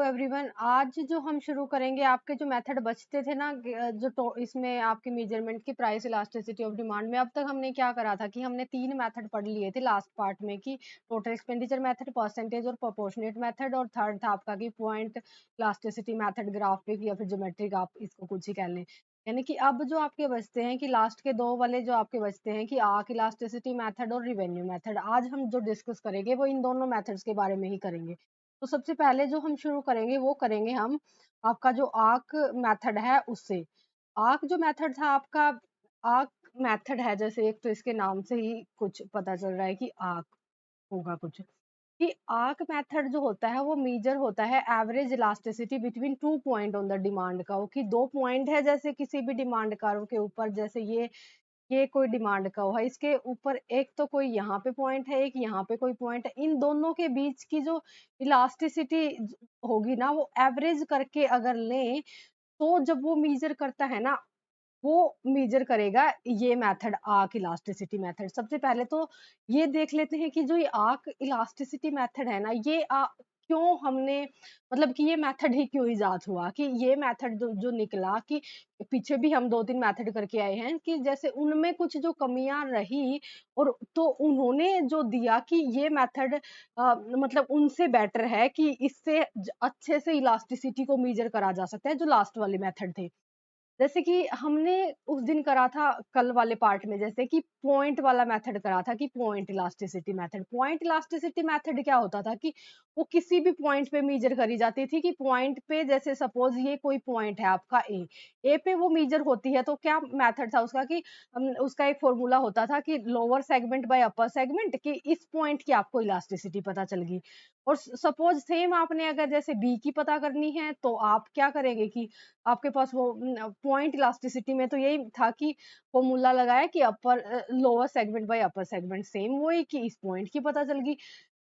Everyone. आज जो हम शुरू करेंगे, आपके जो मेथड बचते थे ना जो तो इसमें आपकी मेजरमेंट की प्राइस इलास्टिसिटी ऑफ डिमांड में, अब तक हमने क्या करा था कि हमने 3 मेथड पढ़ लिए थे लास्ट पार्ट में कि टोटल एक्सपेंडिचर मेथड, परसेंटेज और प्रोपोर्शनेट मेथड, और थर्ड था आपका कि पॉइंट इलास्टिसिटी मेथड, ग्राफिक या फिर ज्योमेट्रिक, आप इसको कुछ ही कह लें। यानी कि अब जो आपके बचते हैं कि लास्ट के 2 वाले जो आपके बचते हैं कि आर्क इलास्टिसिटी मेथड और रिवेन्यू मेथड। आज हम जो डिस्कस करेंगे वो इन दोनों मेथड्स के बारे में ही करेंगे। तो सबसे पहले जो हम शुरू करेंगे वो करेंगे हम आपका जो आर्क मेथड है उससे। आर्क जो मेथड था आपका, आर्क मेथड है, जैसे एक तो इसके नाम से ही कुछ पता चल रहा है कि आर्क होगा कुछ, कि आर्क मेथड जो होता है वो मेजर होता है average elasticity between 2 point on the demand curve, कि 2 पॉइंट है जैसे किसी भी डिमांड कर्व के ऊपर, जैसे ये कोई डिमांड कर्व है, इसके ऊपर एक तो कोई यहाँ पे पॉइंट है, एक यहाँ पे कोई पॉइंट है, इन दोनों के बीच की जो इलास्टिसिटी होगी ना, वो एवरेज करके अगर लें, तो जब वो मेजर करता है ना, वो मेजर करेगा ये मेथड, आर्क इलास्टिसिटी मेथड। सबसे पहले तो ये देख लेते हैं कि जो ये आर्क इलास्टिसिटी मेथड है ना, ये क्यों हमने, मतलब कि ये मेथड ही क्यों इजाद हुआ, कि ये मेथड जो निकला, कि पीछे भी हम 2-3 मेथड करके आए हैं, कि जैसे उनमें कुछ जो कमियां रही, और तो उन्होंने जो दिया कि ये मेथड मतलब उनसे बेटर है, कि इससे अच्छे से इलास्टिसिटी को मेजर करा जा सकता है, जो लास्ट वाले मेथड थे। जैसे कि हमने उस दिन करा था कल वाले पार्ट में, जैसे कि पॉइंट वाला मेथड करा था, कि point elasticity method. Point elasticity method क्या होता था कि वो किसी भी पॉइंट पे मेजर करी जाती थी, कि पॉइंट पे जैसे सपोज ये कोई पॉइंट है आपका ए पे वो मेजर होती है, तो क्या मेथड था उसका कि उसका एक फॉर्मूला होता था कि lower segment bye upper segment, कि इस पॉइंट की आपको इलास्टिसिटी पता चल गई। और सपोज सेम आपने अगर जैसे बी की पता करनी है, तो आप क्या करेंगे कि आपके पास वो पॉइंट इलास्टिसिटी में तो यही था कि फॉर्मूला लगाया कि upper lower segment bye upper segment, same वही कि इस पॉइंट की पता चल गई।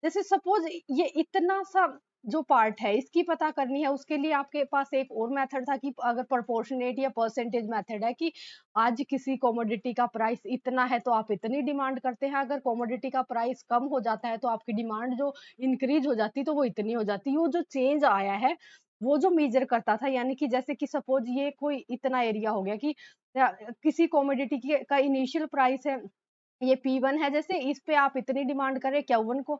जैसे सपोज ये इतना सा जो पार्ट है इसकी पता करनी है, उसके लिए आपके पास एक और मेथड था कि अगर प्रोपोर्शनेट या परसेंटेज मेथड है, कि आज किसी कमोडिटी का प्राइस इतना है तो आप इतनी डिमांड करते हैं, अगर कमोडिटी का प्राइस कम हो जाता है तो आपकी डिमांड जो इंक्रीज हो जाती तो वो इतनी हो जाती। वो जो चेंज आया है वो जो मेजर करता था, यानी कि जैसे कि सपोज ये कोई इतना एरिया हो गया कि किसी कमोडिटी की का इनिशियल प्राइस है, ये P1 है, जैसे इस पे आप इतनी डिमांड कर रहे हैं, Q1 को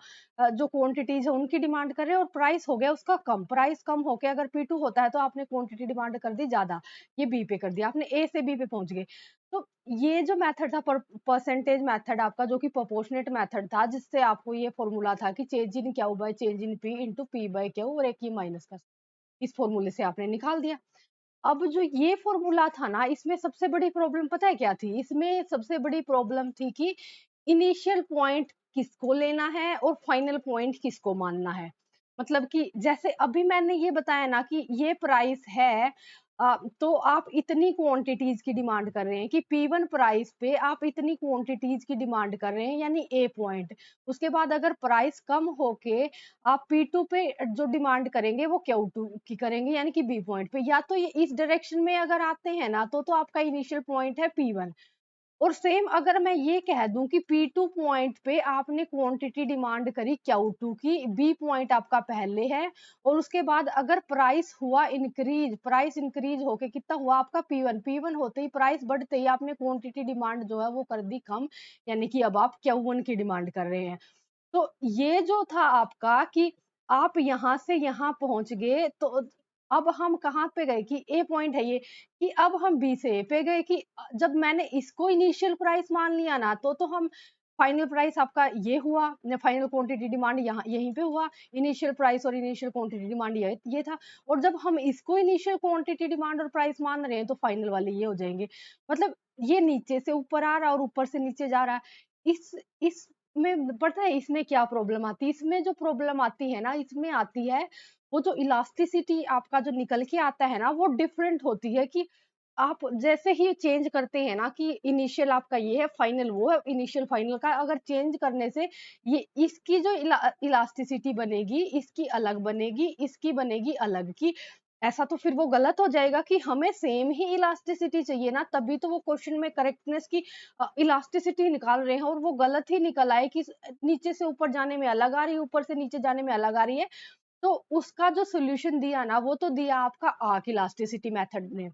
जो क्वांटिटीज है उनकी डिमांड कर रहे हैं, और प्राइस हो गया उसका कम। प्राइस कम होके अगर P2 होता है तो आपने क्वांटिटी डिमांड कर दी ज्यादा, ये बी पे कर दिया, आपने ए से बी पे पहुंच गए। तो ये जो मेथड था परसेंटेज मेथड आपका, जो कि प्रोपोर्शनेट मेथड था, जिससे आपको ये फॉर्मूला था कि change in Q by change in P into P by Q, और एक ये माइनस का, इस फॉर्मूले से आपने निकाल दिया। अब जो ये फॉर्मूला था ना, इसमें सबसे बड़ी प्रॉब्लम पता है क्या थी? इसमें सबसे बड़ी प्रॉब्लम थी कि इनिशियल पॉइंट किसको लेना है और फाइनल पॉइंट किसको मानना है। मतलब कि जैसे अभी मैंने ये बताया ना कि ये प्राइस है, तो आप इतनी क्वांटिटीज की डिमांड कर रहे हैं, कि P1 प्राइस पे आप इतनी क्वांटिटीज की डिमांड कर रहे हैं, यानी ए पॉइंट। उसके बाद अगर प्राइस कम होके आप P2 पे जो डिमांड करेंगे वो Q2 की करेंगे, यानी कि बी पॉइंट पे। या तो ये इस डायरेक्शन में अगर आते हैं ना, तो आपका इनिशियल पॉइंट है P1। और सेम अगर मैं ये कह दूं कि P2 पॉइंट पे आपने क्वांटिटी डिमांड करी Q2 की, बी पॉइंट आपका पहले है, और उसके बाद अगर प्राइस हुआ इंक्रीज, प्राइस इंक्रीज होके कितना हुआ आपका P1, P1 होते ही प्राइस बढ़ते ही आपने क्वांटिटी डिमांड जो है वो कर दी कम, यानी कि अब आप Q1 की डिमांड कर रहे हैं। तो ये जो था आपका कि आप यहाँ से यहाँ पहुँच गए, तो अब हम कहाँ पे गए कि ए पॉइंट है ये, कि अब हम बी से ए पे गए, कि जब मैंने इसको इनिशियल प्राइस मान लिया ना, तो हम फाइनल प्राइस आपका ये हुआ, फाइनल क्वांटिटी डिमांड यहाँ यहीं पे हुआ, इनिशियल प्राइस और इनिशियल क्वांटिटी डिमांड ये था। और जब हम इसको इनिशियल क्वांटिटी डिमांड और प्राइस मान रहे हैं, तो फाइनल वाले ये हो जाएंगे। मतलब ये नीचे से ऊपर आ रहा है और ऊपर से नीचे जा रहा है। इस में पता है इसमें क्या प्रॉब्लम आती है? इसमें जो प्रॉब्लम आती है ना, इसमें आती है वो जो इलास्टिसिटी आपका जो निकल के आता है ना, वो डिफरेंट होती है, कि आप जैसे ही चेंज करते हैं ना, कि इनिशियल आपका ये है, फाइनल वो है, इनिशियल फाइनल का अगर चेंज करने से ये इसकी जो इलास्टिसिटी बनेगी, इसकी अलग बनेगी, इसकी बनेगी अलग, की ऐसा तो फिर वो गलत हो जाएगा, कि हमें सेम ही इलास्टिसिटी चाहिए ना, तभी तो वो क्वेश्चन में करेक्टनेस की इलास्टिसिटी निकाल रहे हैं, और वो गलत ही निकल आए कि नीचे से ऊपर जाने में अलग आ रही है, ऊपर से नीचे जाने में अलग आ रही है। तो उसका जो सॉल्यूशन दिया ना, वो तो दिया आपका आर्क इलास्टिसिटी मेथड ने।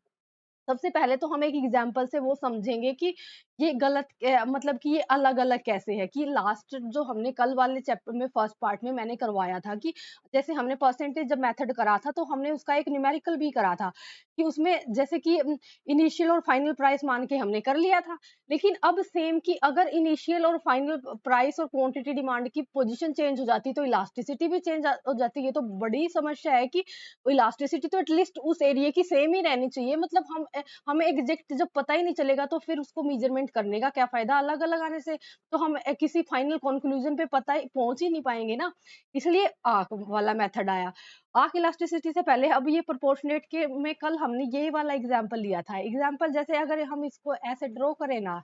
सबसे पहले तो हम एक एग्जाम्पल से वो समझेंगे कि ये गलत मतलब कि ये अलग-अलग कैसे है, कि लास्ट जो हमने कल वाले चैप्टर में फर्स्ट पार्ट में मैंने करवाया था कि जैसे हमने परसेंटेज जब मेथड करा था, तो हमने उसका एक न्यूमेरिकल भी करा था कि उसमें जैसे कि इनिशियल और फाइनल प्राइस मान के हमने कर लिया था। लेकिन अब सेम कि अगर इनिशियल और फाइनल प्राइस और क्वांटिटी डिमांड की पोजीशन चेंज हो जाती, तो इलास्टिसिटी भी चेंज हो जाती है। तो बड़ी समस्या है कि इलास्टिसिटी तो एटलीस्ट उस एरिया की सेम ही रहनी चाहिए। मतलब हमें एग्जैक्ट जब पता ही नहीं चलेगा, तो फिर उसको मेजरमेंट करने का क्या फायदा अलग-अलग आने से। तो हम किसी फाइनल कंक्लूजन पे पता ही पहुँच ही नहीं पाएँगे ना। इसलिए आर्क वाला मेथड आया। आर्क इलास्टिसिटी से पहले अब ये प्रोपोर्शनेट के में कल हमने ये वाला एग्जांपल लिया था। एग्जांपल जैसे अगर हम इसको ऐसे ड्रॉ करें ना,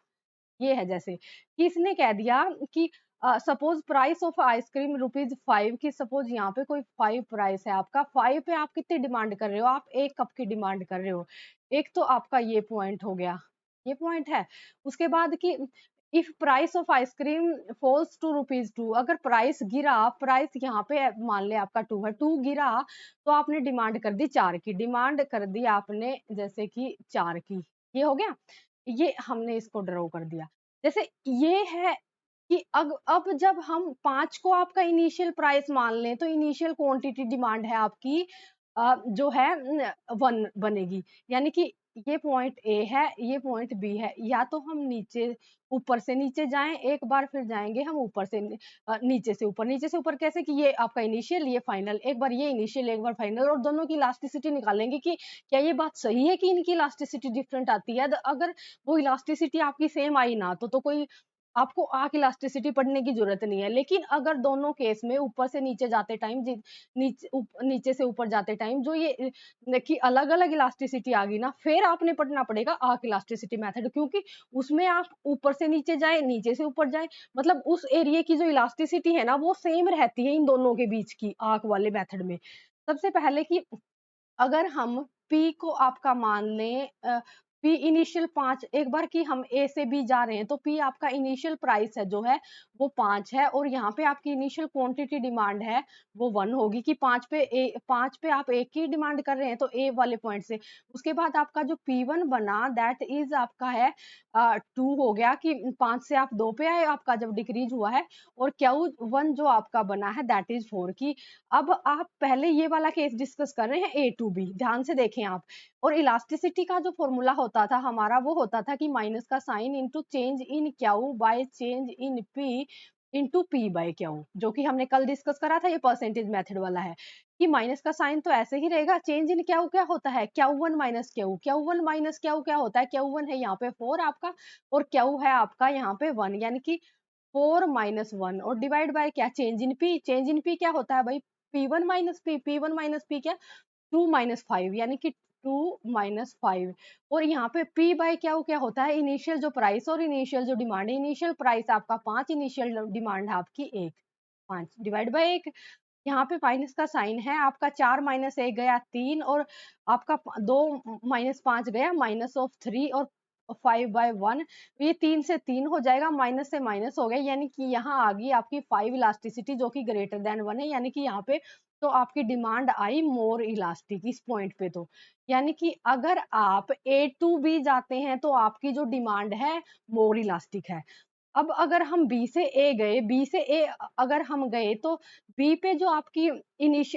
ये है जैसे कि इसने कह दिया कि suppose price of ice cream rupees 5 की, सपोज यहाँ पे कोई 5 प्राइस है आपका, 5 पे आप कितनी डिमांड कर रहे हो, आप 1 कप की डिमांड कर रहे हो। एक तो आपका ये पॉइंट हो गया, ये पॉइंट है। उसके बाद कि if price of ice cream falls to rupees 2, अगर प्राइस गिरा, प्राइस यहाँ पे मान ले आपका 2 है, 2 गिरा, तो आपने डिमांड कर दी 4 की, डिमांड कर दी आपने जैसे कि 4 की। ये हो गया, ये हमने इसको ड्रॉ कर दिया। जैसे ये है कि अब जब हम 5 को आपका इनिशियल प्राइस मान लें, तो इनिशियल क्वांटिटी डिमांड है आपकी जो है 1 बनेगी। यानी कि ये पॉइंट ए है, ये पॉइंट बी है। या तो हम नीचे ऊपर से नीचे जाएँ, एक बार फिर जाएँगे हम ऊपर से नीचे से ऊपर। नीचे से ऊपर कैसे, कि ये आपका इनिशियल, ये फाइनल। एक बार ये इनिशियल, एक बार फाइनल, और दोनों की इलास्टिसिटी निकालेंगे कि क्या ये बात सही है कि इनकी इलास्टिसिटी डिफरेंट आती है। अगर वो इलास्टिसिटी आपकी सेम आई ना, तो कोई आपको आर्क इलास्टिसिटी पढ़ने की ज़रूरत नहीं है। लेकिन अगर दोनों केस में ऊपर से नीचे जाते टाइम नीचे से ऊपर जाते टाइम जो ये कि अलग-अलग इलास्टिसिटी आ गई ना, फिर आपने पढ़ना पड़ेगा आर्क इलास्टिसिटी मेथड, क्योंकि उसमें आप ऊपर से नीचे जाएँ, नीचे से ऊपर जाएँ, मतलब उस एरिया की जो इलास्टिसिटी है ना, वो सेम रहती है इन दोनों के बीच की आर्क वाले मेथड में। सबसे पहले कि अगर हम P को आपका मान लें P इनिशियल 5, एक बार कि हम A से B जा रहे हैं, तो P आपका इनिशियल प्राइस है जो है वो 5 है, और यहाँ पे आपकी इनिशियल क्वांटिटी डिमांड है वो 1 होगी कि 5 पे आप 1 की डिमांड कर रहे हैं, तो A वाले पॉइंट से। उसके बाद आपका जो P1 बना दैट इज़ आपका है 2 हो गया कि 5 से आप 2 पे आए, आपका जब डिक्रीज़ हुआ है, और Q1 जो आपका बना है दैट इज़ 4 की। अब आप पहले ये वाला केस डिस्कस कर रहे हैं ए टू बी, ध्यान से देखें आप। और इलास्टिसिटी का जो फॉर्मूला होता था हमारा, वो होता था कि माइनस का sign into change in Q by change in P into P by Q, जो कि हमने कल डिस्कस करा था। ये परसेंटेज मेथड वाला है कि माइनस का साइन तो ऐसे ही रहेगा, चेंज इन क्यू क्या होता है, Q1 minus Q, Q1 minus Q क्या होता है, Q1 है यहाँ पे 4 आपका, और क्यू है आपका यहाँ पे 1, यानी कि 4 माइनस 1, और डिवाइड बाय क्या, change in P. Change in P क्या होता है भाई, P1 minus P, P1 minus P क्या, 2 माइनस 5, यानी कि 2 माइनस 5। और यहाँ पे P बाय क्या होता है, इनिशियल जो प्राइस और इनिशियल जो डिमांड है। इनिशियल प्राइस आपका 5, इनिशियल डिमांड है आपकी 1, 5 डिवाइड बाय 1। यहाँ पे माइनस का साइन है आपका, 4 माइनस 1 गया 3, और आपका 2 माइनस 5 गया माइनस ऑफ 3, और 5 बाय 1। ये 3 से 3 हो जाएगा, माइनस से माइनस हो गया, यानी कि यहाँ आ गई आपकी 5 इलास्टिसिटी जो कि ग्रेटर देन 1 है, यानी कि यहाँ पे तो आपकी डिमांड आई मोर इलास्टिक इस पॉइंट पे। तो यानी कि अगर आप ए टू बी जाते हैं, तो आपकी जो डिमांड है मोर इलास्टिक है। अब अगर हम बी से ए गए, बी से ए अगर हम गए, तो बी पे जो आपकी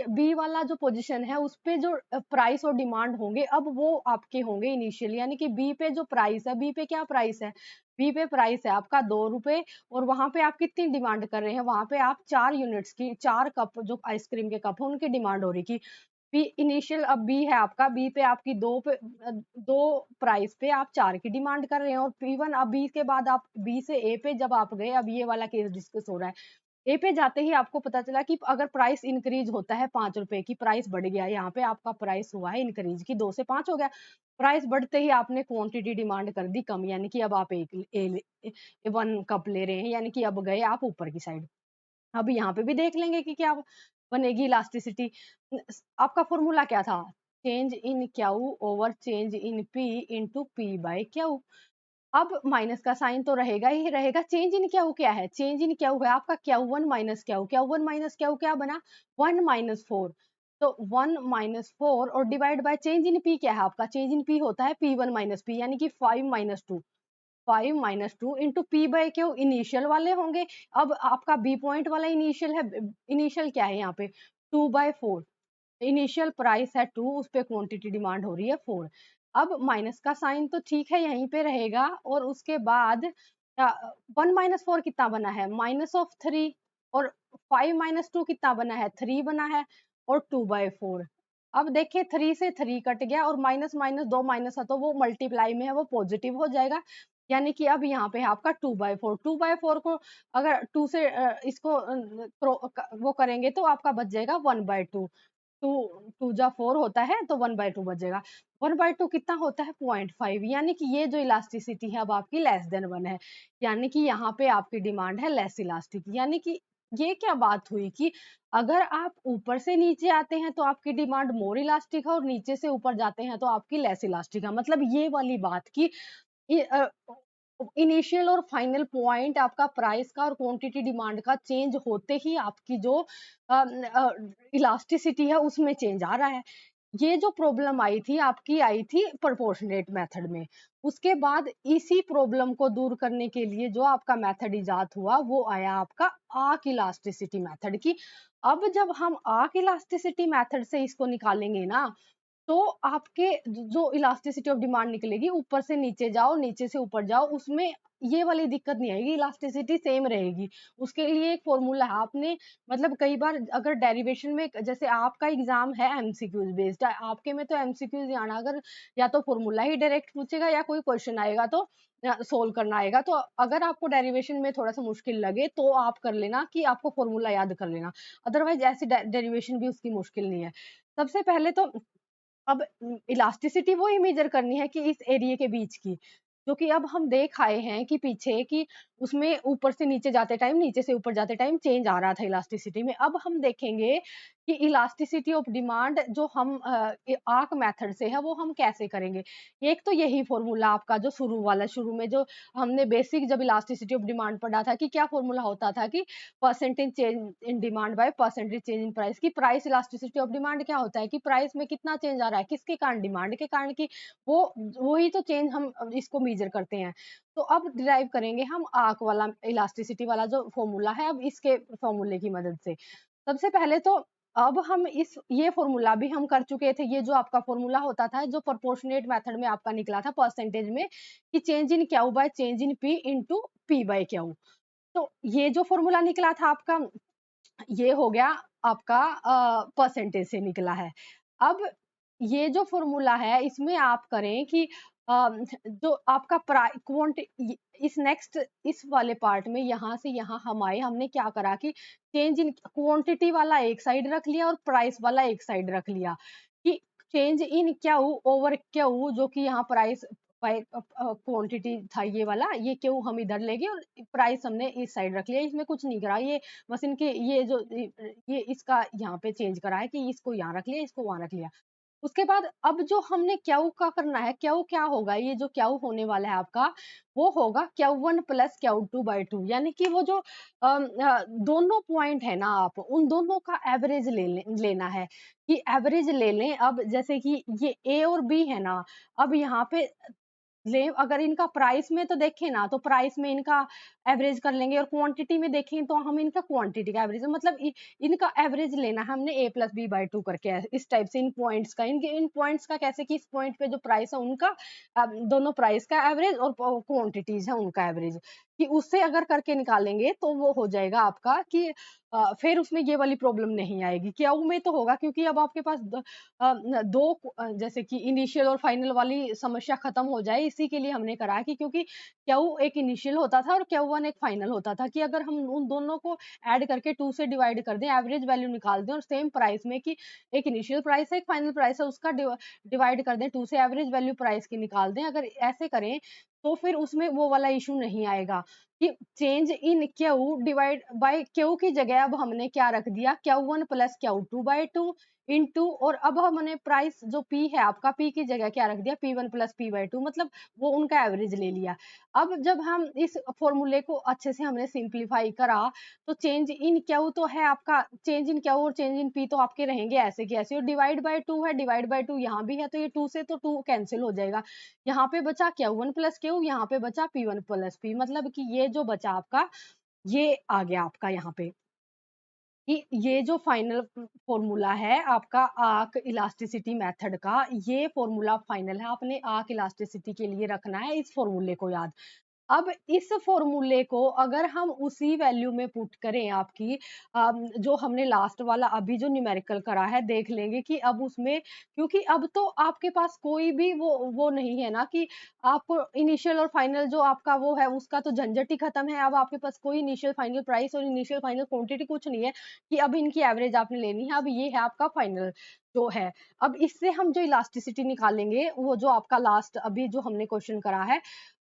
बी वाला जो पोजीशन है, उस पे जो प्राइस और डिमांड होंगे, अब वो आपके होंगे इनिशियल, यानी कि बी पे जो प्राइस है, बी पे क्या प्राइस है, बी पे प्राइस है आपका 2 रुपए, और वहां पे आप कितनी डिमांड कर रहे हैं, वहां पे आप 4 यूनिट्स की, 4 कप जो आइसक्रीम के कप है उनकी डिमांड हो रही थी। बी इनिशियल अब बी है आपका, बी पे आपकी 2 प्राइस पे आप 4 की डिमांड कर रहे हैं, और P1 अब बी के बाद आप बी से ए पे जब आप गए, अब ये वाला केस डिस्कस हो रहा है। ए पे जाते ही आपको पता चला कि अगर प्राइस इंक्रीज होता है 5 रुपए की, प्राइस बढ़ गया, यहाँ पे आपका प्राइस हुआ है इंक्रीज की 2 से 5 हो गया। प्राइस बढ़ते ही आपने क्वांटिटी डिमांड कर दी कम, यानी कि अब आप 1 कप ले रहे हैं, यानी कि अब गए आप ऊपर की साइड। अब यहाँ पे भी देख लेंगे कि क्या बनेगी इलास्टिसिटी। आपका फॉर्मूला क्या था, change in Q over change in P into P by Q. अब माइनस का साइन तो रहेगा ही रहेगा। चेंज इन क्यू क्या है? चेंज इन क्यू है आपका Q1 minus Q. Q1 minus Q क्या बना? 1 माइनस 4। तो 1 माइनस 4 और divide by change in P क्या है आपका? चेंज इन P होता है P1 माइनस P, यानी कि 5 minus 2। 5 minus 2 into P by Q initial वाले होंगे। अब आपका B पॉइंट वाला इनिशियल है। इनिशियल क्या है यहाँ पे? 2 बाय 4। इनिशियल प्राइस है 2, उस पे क्वांटिटी डिमांड हो रही है 4। अब माइनस का साइन तो ठीक है यहीं पे रहेगा, और उसके बाद 1 माइनस 4 कितना बना है? Minus of 3। और 5 माइनस 2 कितना बना है? 3 बना है। और 2 बाय 4। अब देखिए 3 से 3 कट गया, और माइनस माइनस 2 माइनस है तो वो मल्टीप्लाई में है, वो पॉजिटिव हो जाएगा। यानी कि अब यहाँ पे है आपका 2 बाय 4। 2 बाय 4 को अगर 2 से इसको वो करेंगे तो आपका बच जाएगा 1 बाय 2। 2 2 जा 4 होता है तो 1 बाय 2 बचेगा। 1 बाय 2 कितना होता है? 0.5, यानी कि ये जो इलास्टिसिटी है अब आपकी लेस देन 1 है। यानी कि यहाँ पे आपकी डिमांड है लेस इलास्टिक। यानी कि ये क्या बात हुई कि अगर आप ऊपर से नीचे आते हैं तो आपकी डिमांड मोर इलास्टिक है, और नीचे से ऊपर जाते हैं तो आपकी लेस इलास्टिक है। मतलब ये वाली बात कि इनिशियल और फाइनल पॉइंट आपका प्राइस का और क्वांटिटी डिमांड का चेंज होते ही आपकी जो इलास्टिसिटी है उसमें चेंज आ रहा है। ये जो प्रॉब्लम आई थी आपकी आई थी प्रोपोर्शनेट मेथड में। उसके बाद इसी प्रॉब्लम को दूर करने के लिए जो आपका मेथड इजाद हुआ वो आया आपका आर्क इलास्टिसिटी मेथड की। अब जब हम आर्क इलास्टिसिटी मेथड से इसको निकालेंगे ना, तो आपके जो इलास्टिसिटी ऑफ डिमांड निकलेगी, ऊपर से नीचे जाओ, नीचे से ऊपर जाओ, उसमें ये वाली दिक्कत नहीं आएगी, इलास्टिसिटी सेम रहेगी। उसके लिए एक फॉर्मूला है। आपने मतलब कई बार अगर डेरिवेशन में, जैसे आपका एग्जाम है एमसीक्यूज बेस्ड है, आपके में तो एमसीक्यूज आना, अगर या तो फॉर्मूला ही डायरेक्ट पूछेगा या कोई क्वेश्चन आएगा तो सोल्व करना आएगा। तो अगर आपको डेरिवेशन में थोड़ा सा मुश्किल लगे तो आप कर लेना कि आपको फॉर्मूला याद कर लेना। अदरवाइज ऐसी डेरिवेशन भी उसकी मुश्किल नहीं है। सबसे पहले तो अब इलास्टिसिटी वो ही मेजर करनी है कि इस एरिया के बीच की, जो कि अब हम देख आए हैं कि पीछे कि उसमें ऊपर से नीचे जाते टाइम, नीचे से ऊपर जाते टाइम चेंज आ रहा था इलास्टिसिटी में। अब हम देखेंगे कि इलास्टिसिटी ऑफ डिमांड जो हम आर्क मेथड से है वो हम कैसे करेंगे। एक तो यही फॉर्मूला आपका जो शुरू वाला, शुरू में जो हमने बेसिक जब इलास्टिसिटी ऑफ डिमांड पढ़ा था कि क्या फॉर्मूला होता था कि percentage change in demand by percentage change in price. की प्राइस इलास्टिसिटी ऑफ डिमांड क्या होता है कि प्राइस में कितना चेंज आ रहा है, किसके कारण? डिमांड के कारण। की वो वही तो चेंज हम इसको मेजर करते हैं। तो अब डिराइव करेंगे हम आर्क वाला इलास्टिसिटी वाला जो फॉर्मूला है, अब इसके फॉर्मूले की मदद से। सबसे पहले तो अब हम इस ये फॉर्मूला भी हम कर चुके थे। ये जो आपका फॉर्मूला होता था जो प्रोपोर्शनेट मेथड में आपका निकला था परसेंटेज में, कि change in Q by change in P into P by Q. तो ये जो फॉर्मूला निकला था आपका, ये हो गया आपका परसेंटेज से निकला है। अब ये जो फ़ॉर्मूला है इसमें आप करें कि जो आपका इस नेक्स्ट इस वाले पार्ट में यहाँ से यहाँ हम आए, हमने क्या करा कि चेंज इन क्वांटिटी वाला एक साइड रख लिया और प्राइस वाला एक साइड रख लिया, कि change in Q over Q, जो कि यहाँ प्राइस बाय क्वांटिटी था ये वाला, ये क्यू हम इधर ले गए और प्राइस हमने इस साइड रख लिया। इसमें कुछ नहीं करा, ये बस इनके ये जो ये इसका यहाँ पे चेंज करा है कि इसको यहाँ रख लिया, इसको वहाँ रख लिया। उसके बाद अब जो हमने क्यू का करना है, क्यू क्या होगा? ये जो क्यू होने वाला है आपका, वो होगा Q1 प्लस Q2 बाय 2। यानी कि वो जो दोनों पॉइंट है ना, आप उन दोनों का एवरेज लेना है, कि एवरेज ले लें। अब जैसे कि ये ए और बी है ना, अब यहाँ पे ले अगर इनका प्राइस में तो देखें ना, तो प्राइस में इनका एवरेज कर लेंगे, और क्वांटिटी में देखें तो हम इनका क्वांटिटी का एवरेज, मतलब इनका एवरेज लेना है हमने a प्लस बी बाई 2 करके। इस टाइप से इन पॉइंट्स का, इनके इन पॉइंट्स का कैसे कि इस पॉइंट पे जो प्राइस है उनका दोनों प्राइस का एवरेज और क्वांटिटीज है उनका एवरेज, कि उससे अगर करके निकालेंगे तो वो हो जाएगा आपका कि फिर उसमें ये वाली प्रॉब्लम नहीं आएगी। क्यू में तो होगा क्योंकि अब आपके पास दो जैसे कि इनिशियल और फाइनल वाली समस्या खत्म हो जाए, इसी के लिए हमने करा है कि क्योंकि क्यू एक इनिशियल होता था और Q1 एक फाइनल होता था, कि अगर हम उन दोनों को ऐड करके 2 से डिवाइड कर दें, एवरेज वैल्यू निकाल दें, और सेम प्राइस में कि एक इनिशियल प्राइस है, एक फाइनल प्राइस है, उसका डिवाइड कर दें 2 से, एवरेज वैल्यू प्राइस की निकाल दें। अगर ऐसे करें तो फिर उसमें वो वाला इश्यू नहीं आएगा। कि change in Q divide by Q की जगह अब हमने क्या रख दिया, Q1 प्लस Q2/2 इनटू, और अब हमने प्राइस जो P है आपका, P की जगह क्या रख दिया, P1 प्लस P/2, मतलब वो उनका एवरेज ले लिया। अब जब हम इस फॉर्मूले को अच्छे से हमने सिंप्लीफाई करा, तो चेंज इन क्यू तो है आपका, चेंज इन क्यू और चेंज इन P तो आपके रहेंगे ऐसे के ऐसे, और डिवाइड बाय 2 है, डिवाइड बाय 2 यहाँ भी है, तो ये 2 से तो 2 कैंसिल हो जाएगा। यहाँ पे बचा Q1 प्लस Q, यहाँ पे बचा P1 प्लस P, मतलब कि ये जो बचा आपका, ये आ गया आपका यहाँ पे, कि ये जो फाइनल फॉर्मूला है आपका आर्क इलास्टिसिटी मेथड का, ये फॉर्मूला फाइनल है। आपने आर्क इलास्टिसिटी के लिए रखना है इस फॉर्मूले को याद। अब इस फॉर्मूले को अगर हम उसी वैल्यू में पुट करें आपकी, जो हमने लास्ट वाला अभी जो न्यूमेरिकल करा है, देख लेंगे कि अब उसमें, क्योंकि अब तो आपके पास कोई भी वो नहीं है ना कि आपको इनिशियल और फाइनल जो आपका वो है उसका तो झंझट ही खत्म है। अब आपके पास कोई इनिशियल फाइनल प्राइस और इनिशियल फाइनल क्वांटिटी कुछ नहीं है कि अब इनकी एवरेज आपने लेनी है। अब ये है आपका फाइनल जो है। अब इससे हम जो इलास्टिसिटी निकालेंगे, वो जो आपका लास्ट अभी जो हमने क्वेश्चन करा है,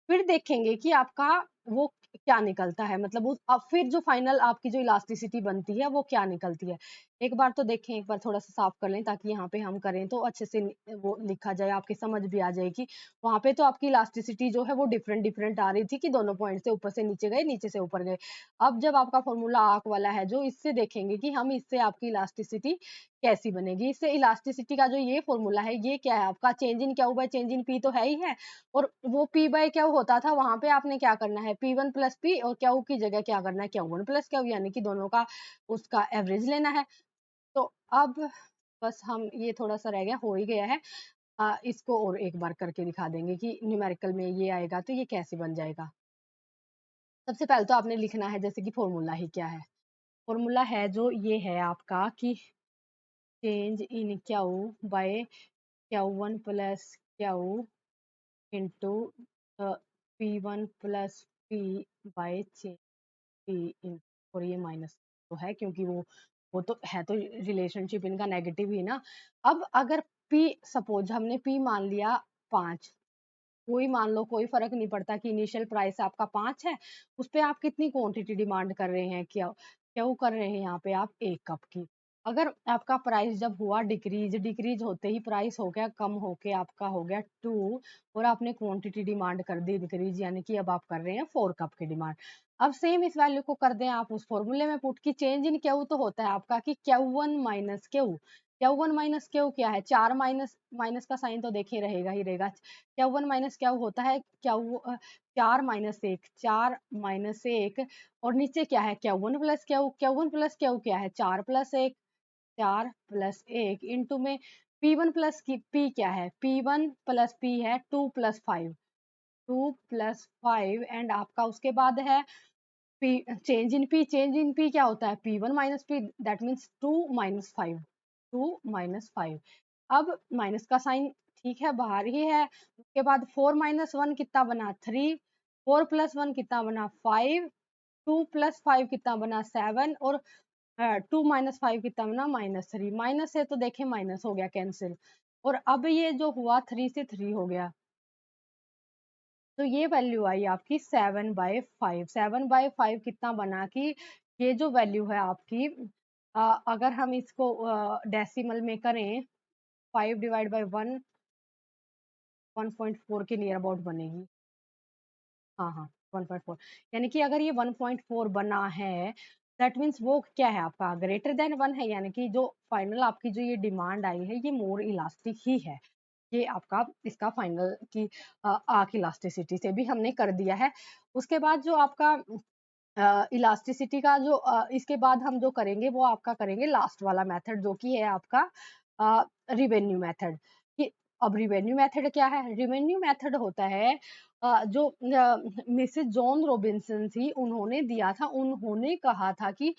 फिर देखेंगे कि आपका वो क्या निकलता है, मतलब उस अब फिर जो फाइनल आपकी जो इलास्टिसिटी बनती है वो क्या निकलती है। एक बार तो देखें, एक बार थोड़ा सा साफ कर लें ताकि यहाँ पे हम करें तो अच्छे से वो लिखा जाए, आपकी समझ भी आ जाएगी। वहां पे तो आपकी इलास्टिसिटी जो है वो डिफरेंट डिफरेंट आ रही थी कि दोनों पॉइंट से ऊपर से नीचे गए, नीचे से ऊपर गए। अब जब आपका फॉर्मूला आर्क वाला है, जो इससे देखेंगे कि हम इससे आपकी इलास्टिसिटी कैसी बनेगी। इससे इलास्टिसिटी का जो ये फॉर्मूला है, ये क्या है आपका, change in Q by change in P तो है ही है, और वो P बाय क्यू होता था, वहां पे आपने क्या करना है, P1 प्लस P, और क्यू की जगह क्या करना है, Q1 प्लस क्यू, यानी कि दोनों का उसका एवरेज लेना है। तो अब बस हम ये थोड़ा सा रह गया, हो ही गया है। इसको और एक बार करके दिखा देंगे कि न्यूमेरिकल में ये आएगा तो ये कैसे बन जाएगा। सबसे पहले तो आपने लिखना है जैसे कि फॉर्मूला ही क्या है। फॉर्मूला है जो ये है आपका कि change in Q by Q1 plus Q into P1 plus P by change P in, और ये माइनस तो है क्योंकि वो तो है, तो रिलेशनशिप इनका नेगेटिव ही ना। अब अगर P, सपोज हमने P मान लिया 5, कोई मान लो, कोई फर्क नहीं पड़ता कि इनिशियल प्राइस आपका 5 है, उस पे आप कितनी क्वांटिटी डिमांड कर रहे हैं, क्या क्या वो कर रहे हैं यहाँ पे आप 1 कप की। अगर आपका प्राइस जब हुआ डिक्रीज, डिक्रीज होते ही प्राइस हो गया कम होके आपका हो गया 2, और आपने क्वांटिटी डिमांड कर दी डिक्रीज, यानी कि अब आप कर रहे हैं 4 कप की डिमांड। अब सेम इस वैल्यू को कर दें आप उस फॉर्मूले में पुट, की चेंज इन क्यू तो होता है आपका कि Q1 minus Q. Q1 minus Q क्या है, 4 माइनस, माइनस का साइन तो देखिए रहेगा ही रहेगा। Q1 माइनस क्या होता है, क्यू 4 माइनस 1, 4 माइनस 1, और नीचे क्या है Q1 plus Q, Q1 plus Q क्या है 4 प्लस 1, 4 प्लस 1 इंटू में P1 प्लस की P क्या है, P1 प्लस P है 2 प्लस 5, 2 प्लस 5, एंड आपका उसके बाद है P, change in P, change in P क्या होता है P1 minus P, that means 2 minus 5, 2 minus 5। अब माइनस का साइन ठीक है बाहर ही है। उसके बाद 4 माइनस 1 कितना बना 3, 4 प्लस 1 कितना बना 5, 2 प्लस 5 कितना बना 7, और 2 माइनस 5 कितना बना -3। माइनस से तो देखें माइनस हो गया कैंसिल, और अब ये जो हुआ 3 से 3 हो गया, तो ये वैल्यू आई आपकी 7/5। 7/5 कितना बना कि ये जो वैल्यू है आपकी, अगर हम इसको डेसिमल में करें, 5 डिवाइड बाय 1, 1.4 के नियर अबाउट बनेगी। हाँ, हाँ, 1.4, यानी कि अगर ये 1.4 बना है, दैट मीन्स वो क्या है आपका ग्रेटर देन 1 है, यानी कि जो फाइनल आपकी जो ये डिमांड आई है, ये मोर इलास्टिक ही है। ये आपका इसका फाइनल की आर्क इलास्टिसिटी से भी हमने कर दिया है। उसके बाद जो आपका इलास्टिसिटी का जो इसके बाद हम जो करेंगे वो आपका करेंगे लास्ट वाला मेथड, जो कि है आपका रिवेन्यू मेथड। कि अब रिवेन्यू मेथड क्या है, रिवेन्यू मेथड होता है जो मिसेस जॉन रॉबिन्सन थी, उन्होंने दिया था, उन्होंने कहा था कि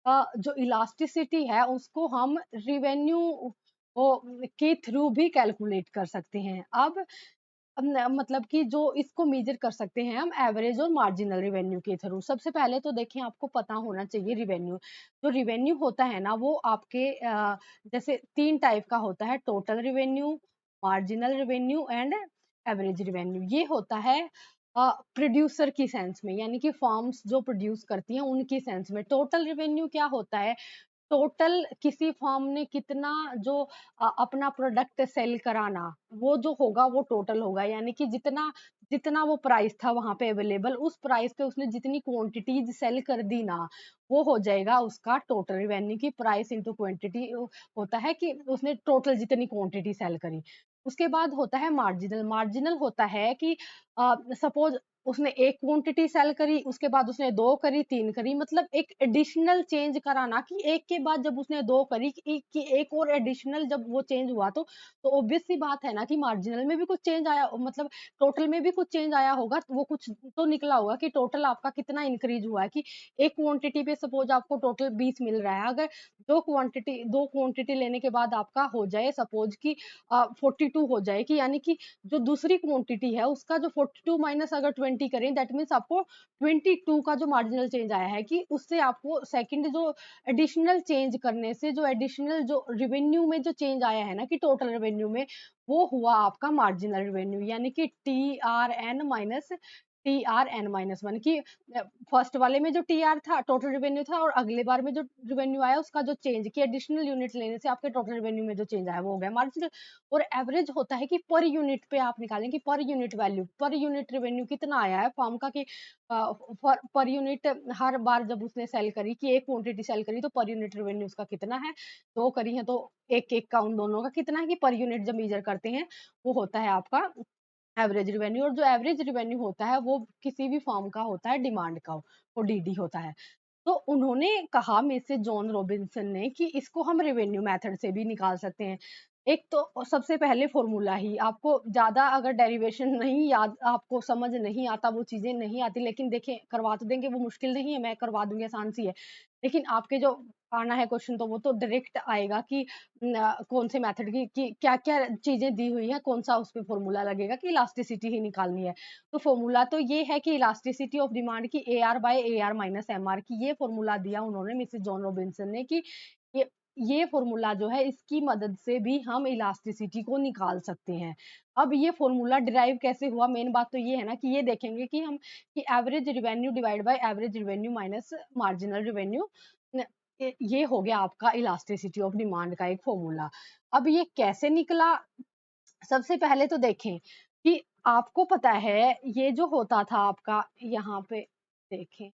जो इलास्टिसिटी है उसको हम रिवेन्यू के थ्रू भी कैलकुलेट कर सकते हैं। अब मतलब कि जो इसको मेजर कर सकते हैं हम एवरेज और मार्जिनल रिवेन्यू के थ्रू। सबसे पहले तो देखिए आपको पता होना चाहिए रिवेन्यू, जो रिवेन्यू होता है ना वो आपके जैसे 3 टाइप का होता है, total revenue, marginal revenue and average revenue. ये होता है प्रोड्यूसर की सेंस में, यानी कि फर्म्स जो प्रोड्यूस करती हैं उनकी सेंस में। टोटल रेवेन्यू क्या होता है? टोटल किसी फर्म ने कितना जो अपना प्रोडक्ट सेल कराना, वो जो होगा वो टोटल होगा, यानी कि जितना जितना वो प्राइस था वहां पे अवेलेबल, उस प्राइस पे उसने जितनी क्वांटिटीज सेल कर दी ना, वो हो जाएगा उसका टोटल रेवेन्यू। की प्राइस इंटू क्वांटिटी होता है कि उसने टोटल जितनी क्वांटिटी सेल करी। उसके बाद होता है मार्जिनल। मार्जिनल होता है कि सपोज उसने एक क्वांटिटी सेल करी, उसके बाद उसने 2 करी, 3 करी, मतलब एक एडिशनल चेंज कराना कि एक के बाद जब उसने 2 करी कि एक और एडिशनल जब वो चेंज हुआ तो ऑब्वियस सी बात है ना कि मार्जिनल में भी कुछ चेंज आया, मतलब टोटल में भी कुछ चेंज आया होगा, तो वो कुछ तो निकला होगा कि टोटल आपका कितना इंक्रीज हुआ है। कि एक क्वांटिटी पे सपोज आपको टोटल 20 मिल रहा है, अगर 2 क्वांटिटी लेने के बाद आपका हो जाए सपोज कि 42 हो जाए, कि यानी कि जो दूसरी क्वांटिटी है उसका जो 42 माइनस अगर 20 करें, दैट मीन्स आपको 22 का जो मार्जिनल चेंज आया है, कि उससे आपको सेकंड जो एडिशनल चेंज करने से जो एडिशनल जो रेवेन्यू में जो चेंज आया है ना, कि टोटल रेवेन्यू में, वो हुआ आपका मार्जिनल रेवेन्यू, यानी कि TRN-1 की फर्स्ट वाले में जो टीआर था टोटल रेवेन्यू था, और अगले बार में जो रेवेन्यू आया उसका जो चेंज की एडिशनल यूनिट लेने से आपके टोटल रेवेन्यू में जो चेंज आया वो हो गया मार्जिनल। और एवरेज होता है कि पर यूनिट पे आप निकालें कि per unit value, per unit revenue कितना आया है फर्म का, कि पर यूनिट हर बार जब उसने सेल करी कि एक क्वांटिटी सेल करी तो पर यूनिट रेवेन्यू उसका कितना है, 2 करी है तो एक एक का उन दोनों का कितना है, कि पर यूनिट जब मेजर करते हैं वो होता है आपका एवरेज रिवेन्यू। और जो एवरेज रिवेन्यू होता है वो किसी भी फर्म का होता है डिमांड का, वो डीडी होता है। तो उन्होंने कहा मिसेस जॉन रॉबिन्सन ने कि इसको हम रेवेन्यू मेथड से भी निकाल सकते हैं। एक तो सबसे पहले फॉर्मूला ही आपको ज़्यादा अगर डेरिवेशन नहीं याद, आपको समझ नहीं आता, वो चीज़ें नहीं आती, लेकिन देखें करवा तो देंगे, वो मुश्किल नहीं है, मैं करवा दूँगी, आसान सी है। लेकिन आपके जो आना है क्वेश्चन तो वो तो डायरेक्ट आएगा कि कौन से मेथड की क्या-क्या चीज़ें दी हुई है, कौन-सा उसपे फॉर्मूला लगेगा, कि इलास्टिसिटी ही निकालनी है। तो फॉर्मूला तो ये है कि इलास्टिसिटी ऑफ डिमांड की AR by AR minus MR की, ये फॉर्मूला दिया उन्होंने मिसेस जॉन रॉबिन्सन ने, कि ये ये फॉर्मूला जो है इसकी मदद से भी हम इलास्टिसिटी को निकाल सकते हैं। अब ये फॉर्मूला डिराइव कैसे हुआ, मेन बात तो ये है ना कि ये देखेंगे कि हम कि average revenue divide by average revenue minus marginal revenue, ये हो गया आपका इलास्टिसिटी ऑफ डिमांड का एक फॉर्मूला। अब ये कैसे निकला? सबसे पहले तो देखें कि आपको पता है ये जो होता था आपका, यहाँ पे देखें,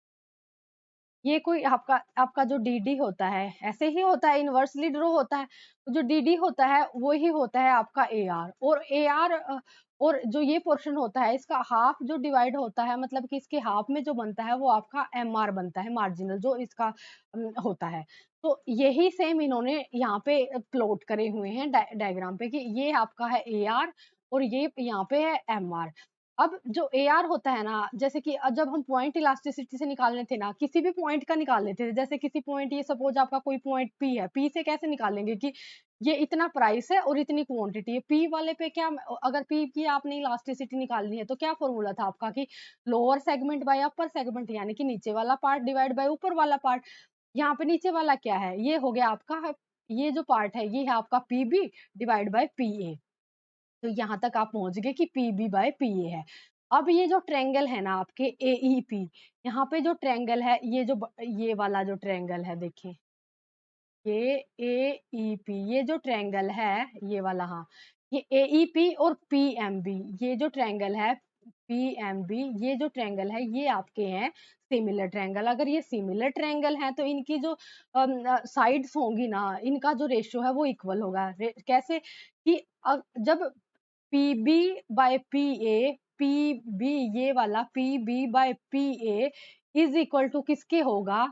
ये कोई आपका आपका जो डीडी होता है ऐसे ही होता है, इनवर्सली ड्रॉ होता है। जो डीडी होता है वो ही होता है आपका एआर, और एआर और जो ये पोर्शन होता है इसका हाफ जो डिवाइड होता है, मतलब कि इसके हाफ में जो बनता है वो आपका एमआर बनता है, मार्जिनल जो इसका होता है। तो यही सेम इन्होंने यहाँ पे प्लॉट करे हुए हैं डायग्राम पे, कि ये आपका है एआर और ये यहाँ पे है एमआर। अब जो एआर होता है ना, जैसे कि जब हम पॉइंट इलास्टिसिटी से निकालने थे ना, किसी भी पॉइंट का निकाल लेते थे, जैसे किसी पॉइंट, ये सपोज आपका कोई पॉइंट पी है, पी से कैसे निकालेंगे कि ये इतना प्राइस है और इतनी क्वांटिटी है, पी वाले पे क्या, अगर पी की आपने इलास्टिसिटी निकालनी है तो क्या फॉर्मूला था आपका, कि lower segment bye upper segment, यानी कि नीचे वाला पार्ट डिवाइड बाय ऊपर वाला पार्ट। यहाँ पे नीचे वाला क्या है, ये हो गया आपका, ये जो पार्ट है ये है आपका पीबी डिवाइड बाय पीए। तो यहाँ तक आप पहुँच गए कि पीबी बाय पीए है। अब ये जो ट्रायंगल है ना आपके एईपी, यहाँ पे जो ट्रायंगल है, ये जो ये वाला जो ट्रायंगल है देखें, ये एईपी, ये जो ट्रायंगल है ये वाला, हाँ, ये एईपी और पीएमबी, ये जो ट्रायंगल है पीएमबी, ये जो ट्रायंगल है ये आपके हैं सिमिलर ट्रायंगल। अगर ये सिमिलर ट्रायंगल है तो इनकी जो साइड्स होंगी ना, इनका जो रेशियो है वो इक्वल होगा। कैसे कि जब पीबी बाय पीए, पीबी ये वाला PB by PA is equal to किसके होगा,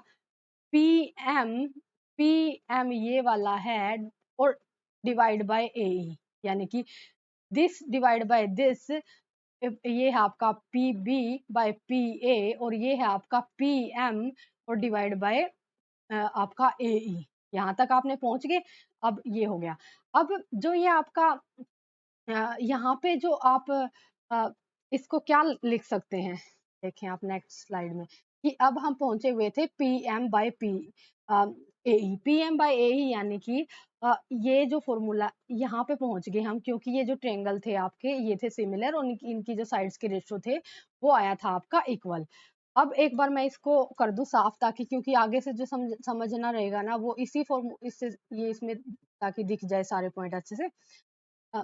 पीएम, पीएम ये वाला है और डिवाइड बाय एई, यानी कि दिस डिवाइड बाय दिस, ये है आपका पीबी बाय पीए और ये है आपका पीएम और डिवाइड बाय आपका एई। यहाँ तक आपने पहुंच गए। अब ये हो गया। अब जो ये आपका यहाँ पे जो आप अ, इसको क्या लिख सकते हैं, देखें आप नेक्स्ट स्लाइड में, कि अब हम पहुंचे हुए थे PM by P AE, PM by AE, यानी कि ये जो फॉर्मूला यहाँ पे पहुंच गए हम, क्योंकि ये जो ट्रायंगल थे आपके ये थे सिमिलर और इनकी जो साइड्स के रेशो थे वो आया था आपका इक्वल। अब एक बार मैं इसको कर दूं साफ, ताकि क्योंकि आगे से जो समझना रहेगा ना वो इसी फॉर्म इससे ये इसमें ताकि दिख जाए सारे पॉइंट अच्छे से। अ,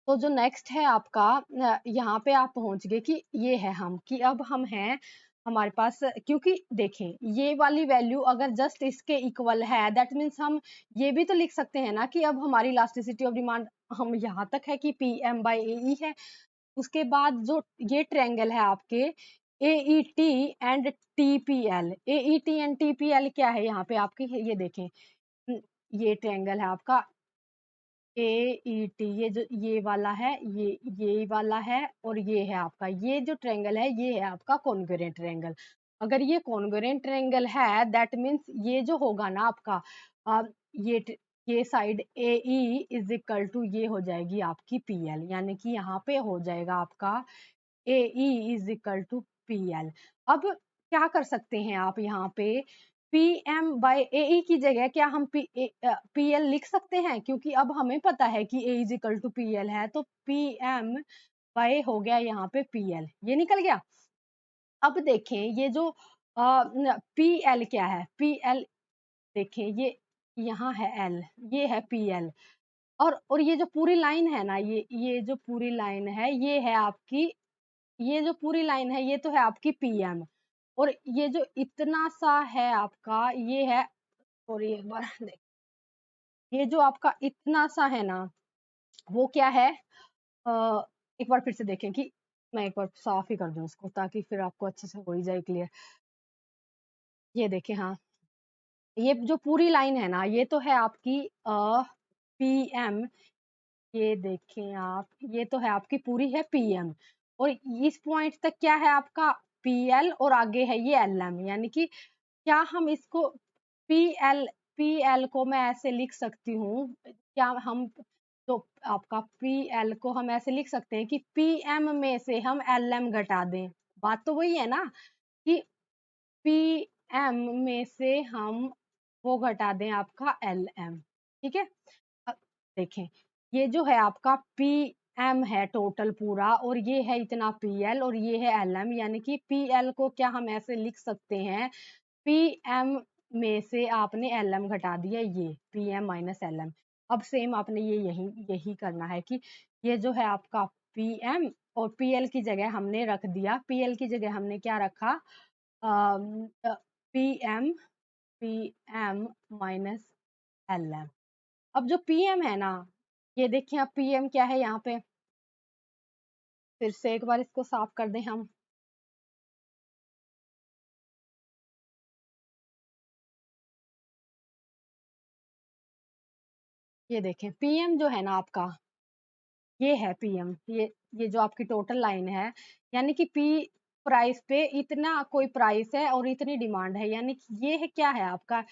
तो जो नेक्स्ट है आपका, यहाँ पे आप पहुंच गए कि ये है हम, कि अब हम हैं हमारे पास, क्योंकि देखें ये वाली वैल्यू अगर जस्ट इसके इक्वल है दैट मीन्स हम ये भी तो लिख सकते हैं ना कि अब हमारी इलास्टिसिटी ऑफ डिमांड हम यहाँ तक है कि P M by A E है। उसके बाद जो ये ट्रायंगल है आपके A E T and T P L, A E T and T P L क्या है यहाँ पे आपके, ये देखें ये ट्रायंगल है आपका ए ई टी, ये जो ये वाला है ये वाला है और ये है आपका, ये जो ट्रायंगल है ये है आपका कॉन्ग्रुएंट ट्रायंगल। अगर ये कॉन्ग्रुएंट ट्रायंगल है दैट मीन्स ये जो होगा ना आपका, आ, ये ये side A E is equal to ये हो जाएगी आपकी पी एल, यानी कि यहाँ पे हो जाएगा आपका A E is equal to P L. अब क्या कर सकते हैं आप यहाँ पे, P M by A E की जगह क्या हम पी एल लिख सकते हैं, क्योंकि अब हमें पता है कि A is equal to P L है, तो पी एम बाई हो गया यहाँ पे पी एल, ये निकल गया। अब देखें ये जो पी एल क्या है, पी एल देखें ये यहाँ है एल, ये है पी एल, और ये जो पूरी लाइन है ना, ये जो पूरी लाइन है ये है आपकी, ये जो पूरी लाइन है ये तो है आपकी पीएम, और ये जो इतना सा है आपका ये है, और ये एक बार देख, ये जो आपका इतना सा है ना वो क्या है, एक बार फिर से देखें कि मैं एक बार साफ ही कर दूं इसको ताकि फिर आपको अच्छे से हो ही जाए क्लियर। ये देखें, हाँ ये जो पूरी लाइन है ना ये तो है आपकी पीएम, ये देखें आप ये तो है आपकी पूरी है पीएम, और इस पॉइंट तक क्या है आपका पीएल, और आगे है ये एलएम, यानी कि क्या हम इसको पीएल पीएल को मैं ऐसे लिख सकती हूँ, क्या हम तो आपका पीएल को हम ऐसे लिख सकते हैं कि पीएम में से हम एलएम घटा दें, बात तो वही है ना कि पीएम में से हम वो घटा दें आपका एलएम, ठीक है। अब देखें ये जो है आपका पी एम है टोटल पूरा, और ये है इतना पी एल और ये है एल एम, यानी कि पी एल को क्या हम ऐसे लिख सकते हैं, पी एम में से आपने एल एम घटा दिया, ये P M minus L M. अब सेम आपने ये यही यही करना है कि ये जो है आपका पी एम और पी एल की जगह हमने रख दिया, पी एल की जगह हमने क्या रखा, P M P M minus L M. अब जो पीएम है ना, ये देखिए अब पीएम क्या है यहाँ पे, फिर से एक बार इसको साफ कर दें हम, ये देखें पीएम जो है ना आपका, ये है पीएम, ये जो आपकी टोटल लाइन है, यानी कि पी प्राइस पे इतना कोई प्राइस है और इतनी डिमांड है, यानी कि ये है क्या है आपका,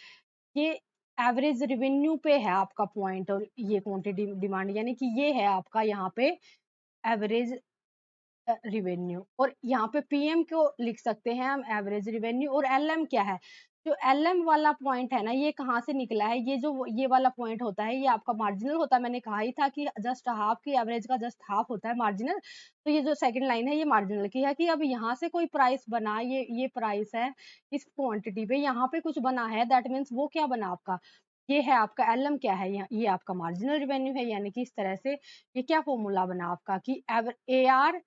ये एवरेज रेवेन्यू पे है आपका पॉइंट, और ये क्वांटिटी डिमांड, यानी कि ये है आपका यहाँ पे एवरेज रिवेन्यू, और यहाँ पे पीएम को लिख सकते हैं हम एवरेज रिवेन्यू, और एलएम क्या है, जो एलएम वाला पॉइंट है ना ये कहाँ से निकला है, ये जो ये वाला पॉइंट होता है ये आपका मार्जिनल होता है, मैंने कहा ही था कि जस्ट हाफ की एवरेज का जस्ट हाफ होता है मार्जिनल, तो ये जो सेकंड लाइन है ये मार्जिनल की है, कि अब यहाँ से कोई प्राइस बना, ये प्राइस है इस क्वांटिटी पे, यहाँ पे कुछ बना है दैट मीन्स वो क्या बना आपका, ये है आपका एलएम क्या है, ये आपका मार्जिनल रिवेन्यू है, यानी कि इस तरह से ये क्या फॉर्मूला बना आपका कि A R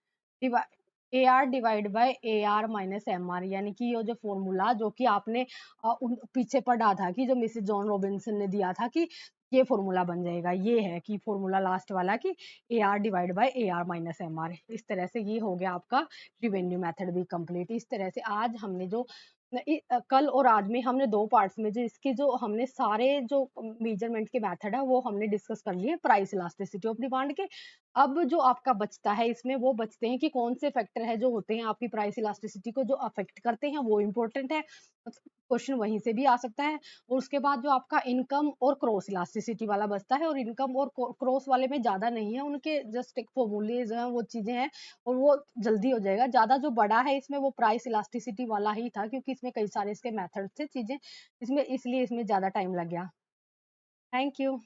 A R divide by A R minus M R, यानी कि ये जो फॉर्मूला जो कि आपने पीछे पढ़ा था कि जो मिसेस जॉन रॉबिन्सन ने दिया था कि ये फॉर्मूला बन जाएगा, ये है कि फॉर्मूला लास्ट वाला कि A R divide by A R minus M R, इस तरह से ये हो गया आपका रिवेन्यू मेथड भी कंप्लीट। इस तरह से आज हमने जो कल और आज में हमने दो पार्ट्स में जो इसके जो हमने सारे जो मेजरमेंट के मेथड है वो हमने डिस्कस कर लिए प्राइस इलास्टिसिटी ऑफ डिमांड के। अब जो आपका बचता है इसमें वो बचते हैं कि कौन से फैक्टर है जो होते हैं आपकी प्राइस इलास्टिसिटी को जो अफेक्ट करते हैं, वो इम्पोर्टेंट है, क्वेश्चन वहीं से भी आ सकता है। और उसके बाद जो आपका इनकम और क्रॉस इलास्टिसिटी वाला बचता है, और इनकम और क्रॉस वाले में ज्यादा नहीं है, उनके जस्ट एक फॉर्मूलेज हैं, वो चीजें हैं, और वो जल्दी हो जाएगा। ज्यादा जो बड़ा है इसमें वो प्राइस इलास्टिसिटी वाला ही था, क्योंकि इसमें कई सारे इसके मेथड थे चीजें, इसमें इसलिए इसमें ज्यादा टाइम लग गया। Thank you.